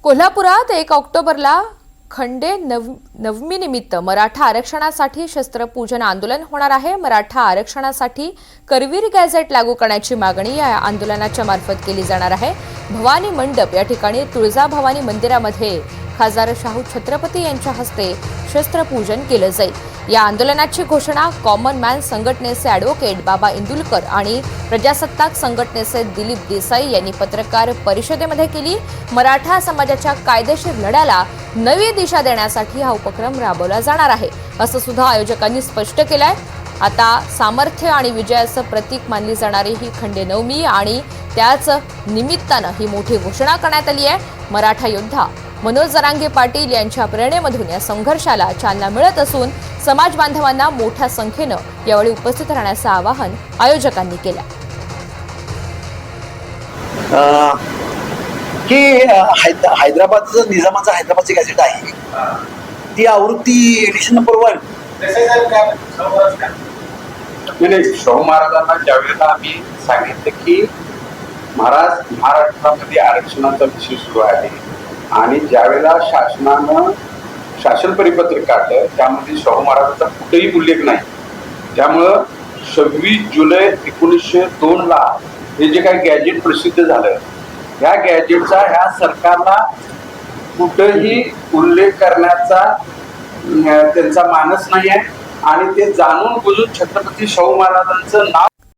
कोल्हापुरात 1 ऑक्टोबरला खंडे नवमीनिमित्त मराठा आरक्षणासाठी शस्त्रपूजन आंदोलन होणार आहे। मराठा आरक्षणासाठी करवीर गॅझेट लागू करण्याची मागणी या आंदोलनाच्या मार्फत केली जाणार आहे। भवानी मंडप या ठिकाणी तुळजाभवानी मंदिरामध्ये खासदार शाहू छत्रपती यांच्या हस्ते शस्त्रपूजन केलं जाईल। या आंदोलनाची घोषणा कॉमन मॅन संघटनेचे ॲडव्होकेट बाबा इंदुलकर आणि प्रजासत्ताक संघटनेचे दिलीप देसाई यांनी पत्रकार परिषदेमध्ये केली। मराठा समाजाच्या कायदेशीर लढ्याला नवी दिशा देण्यासाठी हा उपक्रम राबवला जाणार आहे, असं सुद्धा आयोजकांनी स्पष्ट केलंय। आता सामर्थ्य आणि विजयाचं प्रतीक मानली जाणारी ही खंडेनवमी आणि त्याच निमित्तानं ही मोठी घोषणा करण्यात आली आहे। मराठा योद्धा मनोज जरांगे पाटील यांच्या प्रेरणेमधून या संघर्षाला चालना मिळत असून समाज बांधवांना मोठ्या संख्येनं यावेळी उपस्थित राहण्याचं आवाहन आयोजकांनी केलं। की हैदराबादचं निजामाचं हैदराबादची गॅझेट आहे, ती आवृत्ती एडिशन नंबर 1 शाहू महाराजांना ज्यावेळेला आम्ही सांगितलं की महाराष्ट्रामध्ये आरक्षणाचा विषय सुरू आहे आणि ज्यावेळेला शासनानं शासन परिपत्रक काढलं त्यामध्ये शाहू महाराजांचा कुठेही उल्लेख नाही। त्यामुळं 26 जुलै 1902 ला हे जे काही गॅजेट प्रसिद्ध झालं, ह्या गॅजेटचा ह्या सरकारला कुठेही उल्लेख करण्याचा त्यांचा मानस नाही आहे आणि ते जाणून बुजून छत्रपती शाहू महाराजांचं नाव